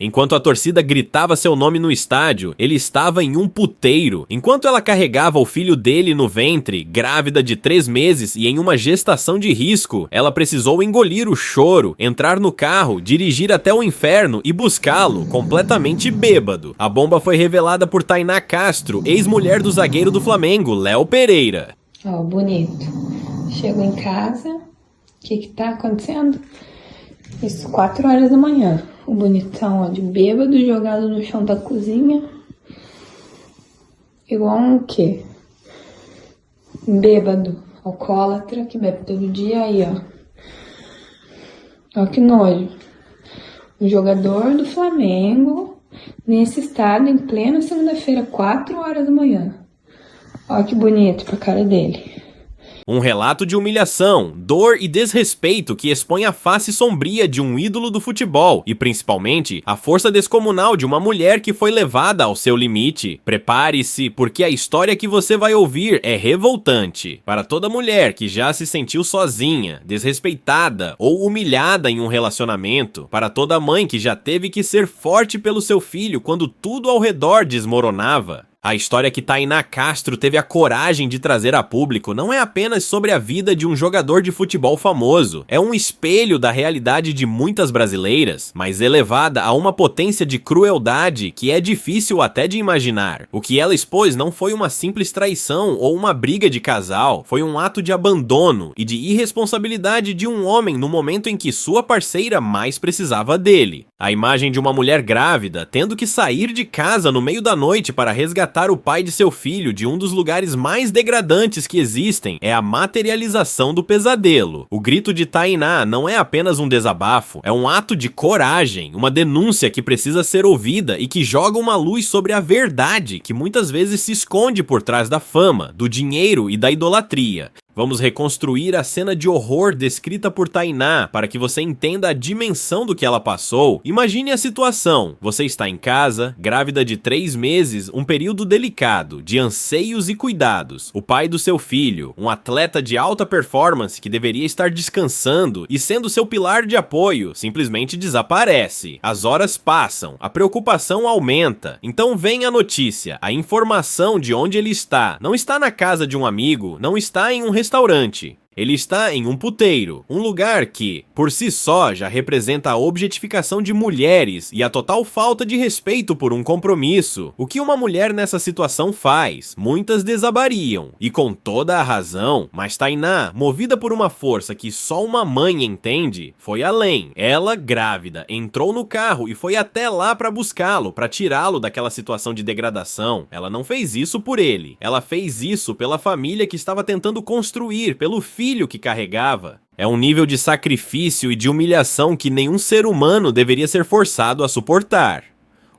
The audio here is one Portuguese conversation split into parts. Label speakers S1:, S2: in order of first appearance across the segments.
S1: Enquanto a torcida gritava seu nome no estádio, ele estava em um puteiro. Enquanto ela carregava o filho dele no ventre, grávida de 3 meses e em uma gestação de risco, ela precisou engolir o choro, entrar no carro, dirigir até o inferno e buscá-lo, completamente bêbado. A bomba foi revelada por Tainá Castro, ex-mulher do zagueiro do Flamengo, Léo Pereira.
S2: Ó, bonito. Chego em casa, o que tá acontecendo? Isso, 4 horas da manhã. O bonitão, ó, de bêbado, jogado no chão da cozinha. Igual um quê? Bêbado, alcoólatra, que bebe todo dia. Aí, ó. Ó que nojo. Um jogador do Flamengo, nesse estado, em plena segunda-feira, 4 horas da manhã. Ó que bonito pra cara dele.
S1: Um relato de humilhação, dor e desrespeito que expõe a face sombria de um ídolo do futebol e, principalmente, a força descomunal de uma mulher que foi levada ao seu limite. Prepare-se, porque a história que você vai ouvir é revoltante. Para toda mulher que já se sentiu sozinha, desrespeitada ou humilhada em um relacionamento, para toda mãe que já teve que ser forte pelo seu filho quando tudo ao redor desmoronava. A história que Tainá Castro teve a coragem de trazer a público não é apenas sobre a vida de um jogador de futebol famoso, é um espelho da realidade de muitas brasileiras, mas elevada a uma potência de crueldade que é difícil até de imaginar. O que ela expôs não foi uma simples traição ou uma briga de casal, foi um ato de abandono e de irresponsabilidade de um homem no momento em que sua parceira mais precisava dele. A imagem de uma mulher grávida tendo que sair de casa no meio da noite para resgatar o pai de seu filho de um dos lugares mais degradantes que existem é a materialização do pesadelo. O grito de Tainá não é apenas um desabafo, é um ato de coragem, uma denúncia que precisa ser ouvida e que joga uma luz sobre a verdade que muitas vezes se esconde por trás da fama, do dinheiro e da idolatria. Vamos reconstruir a cena de horror descrita por Tainá para que você entenda a dimensão do que ela passou. Imagine a situação: você está em casa, grávida de 3 meses, um período delicado, de anseios e cuidados. O pai do seu filho, um atleta de alta performance que deveria estar descansando e sendo seu pilar de apoio, simplesmente desaparece. As horas passam, a preocupação aumenta. Então vem a notícia, a informação de onde ele está. Não está na casa de um amigo, não está em um restaurante. Ele está em um puteiro, um lugar que, por si só, já representa a objetificação de mulheres e a total falta de respeito por um compromisso. O que uma mulher nessa situação faz? Muitas desabariam, e com toda a razão, mas Tainá, movida por uma força que só uma mãe entende, foi além. Ela, grávida, entrou no carro e foi até lá para buscá-lo, para tirá-lo daquela situação de degradação. Ela não fez isso por ele, ela fez isso pela família que estava tentando construir, pelo filho que carregava. É um nível de sacrifício e de humilhação que nenhum ser humano deveria ser forçado a suportar.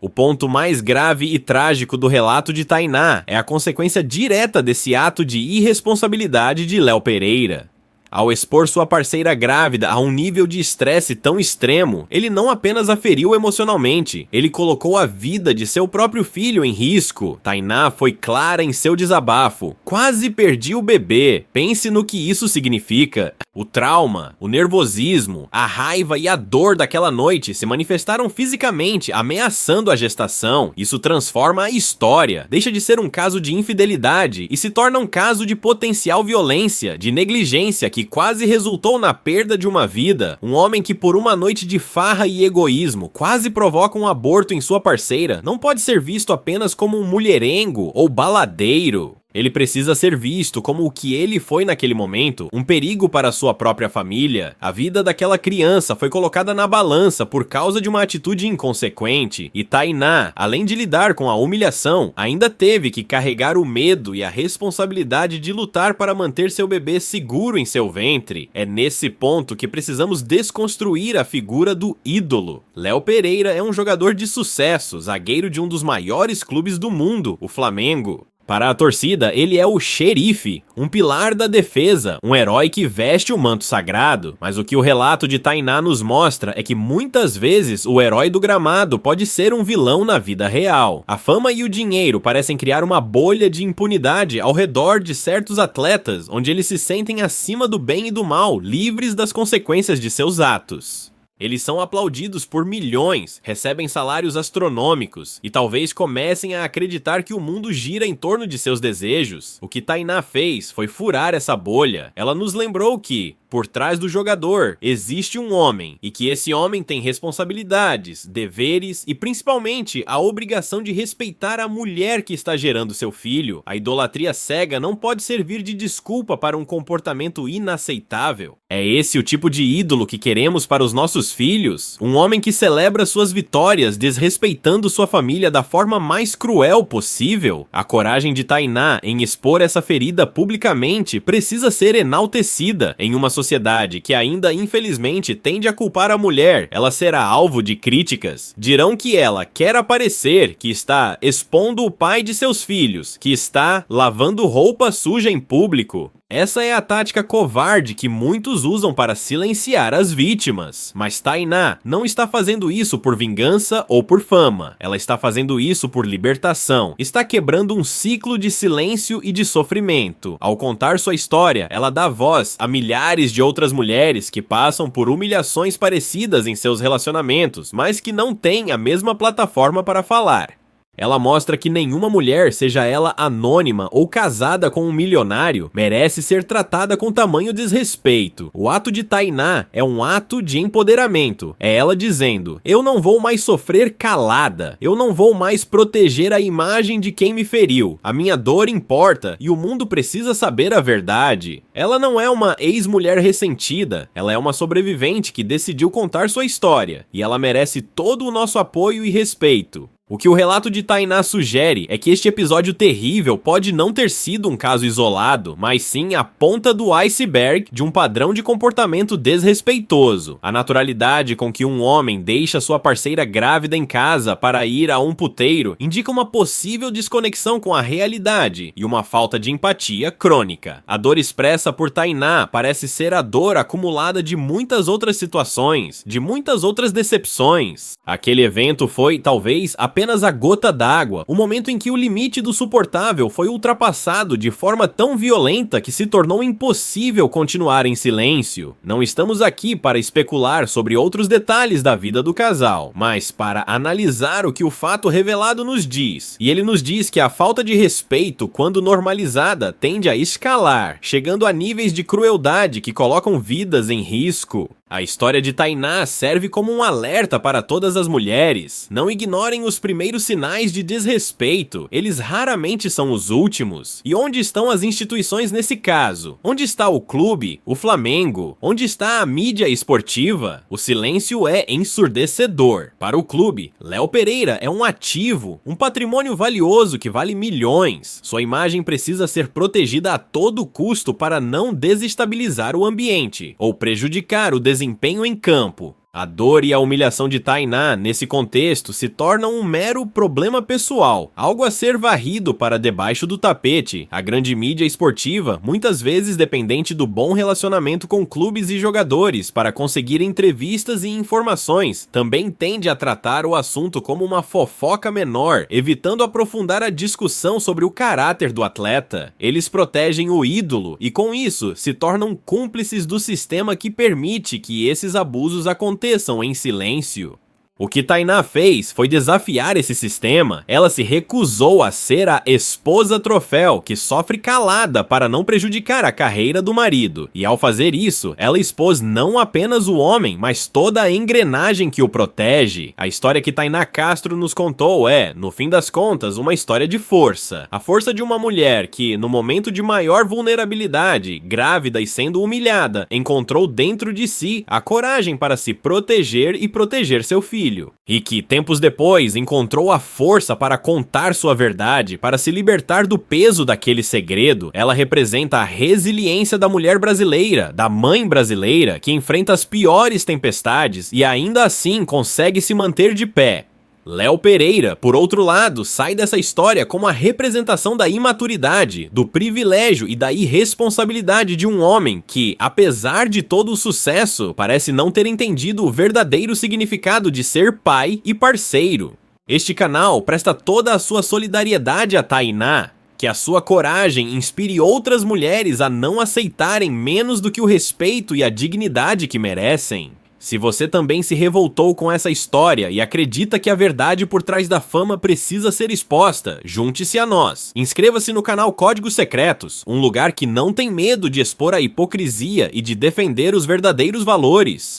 S1: O ponto mais grave e trágico do relato de Tainá é a consequência direta desse ato de irresponsabilidade de Léo Pereira. Ao expor sua parceira grávida a um nível de estresse tão extremo, ele não apenas a feriu emocionalmente, ele colocou a vida de seu próprio filho em risco. Tainá foi clara em seu desabafo: quase perdi o bebê. Pense no que isso significa. O trauma, o nervosismo, a raiva e a dor daquela noite se manifestaram fisicamente, ameaçando a gestação. Isso transforma a história, deixa de ser um caso de infidelidade e se torna um caso de potencial violência, de negligência que quase resultou na perda de uma vida. Um homem que por uma noite de farra e egoísmo quase provoca um aborto em sua parceira não pode ser visto apenas como um mulherengo ou baladeiro. Ele precisa ser visto como o que ele foi naquele momento, um perigo para sua própria família. A vida daquela criança foi colocada na balança por causa de uma atitude inconsequente, e Tainá, além de lidar com a humilhação, ainda teve que carregar o medo e a responsabilidade de lutar para manter seu bebê seguro em seu ventre. É nesse ponto que precisamos desconstruir a figura do ídolo. Léo Pereira é um jogador de sucesso, zagueiro de um dos maiores clubes do mundo, o Flamengo. Para a torcida, ele é o xerife, um pilar da defesa, um herói que veste o manto sagrado. Mas o que o relato de Tainá nos mostra é que muitas vezes o herói do gramado pode ser um vilão na vida real. A fama e o dinheiro parecem criar uma bolha de impunidade ao redor de certos atletas, onde eles se sentem acima do bem e do mal, livres das consequências de seus atos. Eles são aplaudidos por milhões, recebem salários astronômicos e talvez comecem a acreditar que o mundo gira em torno de seus desejos. O que Tainá fez foi furar essa bolha. Ela nos lembrou que, por trás do jogador, existe um homem e que esse homem tem responsabilidades, deveres e principalmente a obrigação de respeitar a mulher que está gerando seu filho. A idolatria cega não pode servir de desculpa para um comportamento inaceitável. É esse o tipo de ídolo que queremos para os nossos filhos? Um homem que celebra suas vitórias desrespeitando sua família da forma mais cruel possível? A coragem de Tainá em expor essa ferida publicamente precisa ser enaltecida. Em uma sociedade que ainda infelizmente tende a culpar a mulher, ela será alvo de críticas. Dirão que ela quer aparecer, que está expondo o pai de seus filhos, que está lavando roupa suja em público. Essa é a tática covarde que muitos usam para silenciar as vítimas. Mas Tainá não está fazendo isso por vingança ou por fama. Ela está fazendo isso por libertação. Está quebrando um ciclo de silêncio e de sofrimento. Ao contar sua história, ela dá voz a milhares de outras mulheres que passam por humilhações parecidas em seus relacionamentos, mas que não têm a mesma plataforma para falar. Ela mostra que nenhuma mulher, seja ela anônima ou casada com um milionário, merece ser tratada com tamanho desrespeito. O ato de Tainá é um ato de empoderamento. É ela dizendo: eu não vou mais sofrer calada. Eu não vou mais proteger a imagem de quem me feriu. A minha dor importa e o mundo precisa saber a verdade. Ela não é uma ex-mulher ressentida. Ela é uma sobrevivente que decidiu contar sua história. E ela merece todo o nosso apoio e respeito. O que o relato de Tainá sugere é que este episódio terrível pode não ter sido um caso isolado, mas sim a ponta do iceberg de um padrão de comportamento desrespeitoso. A naturalidade com que um homem deixa sua parceira grávida em casa para ir a um puteiro indica uma possível desconexão com a realidade e uma falta de empatia crônica. A dor expressa por Tainá parece ser a dor acumulada de muitas outras situações, de muitas outras decepções. Aquele evento foi, talvez, apenas a gota d'água, o momento em que o limite do suportável foi ultrapassado de forma tão violenta que se tornou impossível continuar em silêncio. Não estamos aqui para especular sobre outros detalhes da vida do casal, mas para analisar o que o fato revelado nos diz. E ele nos diz que a falta de respeito, quando normalizada, tende a escalar, chegando a níveis de crueldade que colocam vidas em risco. A história de Tainá serve como um alerta para todas as mulheres. Não ignorem os primeiros sinais de desrespeito, eles raramente são os últimos. E onde estão as instituições nesse caso? Onde está o clube, o Flamengo? Onde está a mídia esportiva? O silêncio é ensurdecedor. Para o clube, Léo Pereira é um ativo, um patrimônio valioso que vale milhões. Sua imagem precisa ser protegida a todo custo para não desestabilizar o ambiente ou prejudicar o desempenho em campo. A dor e a humilhação de Tainá, nesse contexto, se tornam um mero problema pessoal, algo a ser varrido para debaixo do tapete. A grande mídia esportiva, muitas vezes dependente do bom relacionamento com clubes e jogadores para conseguir entrevistas e informações, também tende a tratar o assunto como uma fofoca menor, evitando aprofundar a discussão sobre o caráter do atleta. Eles protegem o ídolo e, com isso, se tornam cúmplices do sistema que permite que esses abusos aconteçam em silêncio. O que Tainá fez foi desafiar esse sistema. Ela se recusou a ser a esposa troféu que sofre calada para não prejudicar a carreira do marido. E ao fazer isso, ela expôs não apenas o homem, mas toda a engrenagem que o protege. A história que Tainá Castro nos contou é, no fim das contas, uma história de força. A força de uma mulher que, no momento de maior vulnerabilidade, grávida e sendo humilhada, encontrou dentro de si a coragem para se proteger e proteger seu filho. E que, tempos depois, encontrou a força para contar sua verdade, para se libertar do peso daquele segredo. Ela representa a resiliência da mulher brasileira, da mãe brasileira, que enfrenta as piores tempestades e ainda assim consegue se manter de pé. Léo Pereira, por outro lado, sai dessa história como a representação da imaturidade, do privilégio e da irresponsabilidade de um homem que, apesar de todo o sucesso, parece não ter entendido o verdadeiro significado de ser pai e parceiro. Este canal presta toda a sua solidariedade a Tainá, que a sua coragem inspire outras mulheres a não aceitarem menos do que o respeito e a dignidade que merecem. Se você também se revoltou com essa história e acredita que a verdade por trás da fama precisa ser exposta, junte-se a nós. Inscreva-se no canal Códigos Secretos, um lugar que não tem medo de expor a hipocrisia e de defender os verdadeiros valores.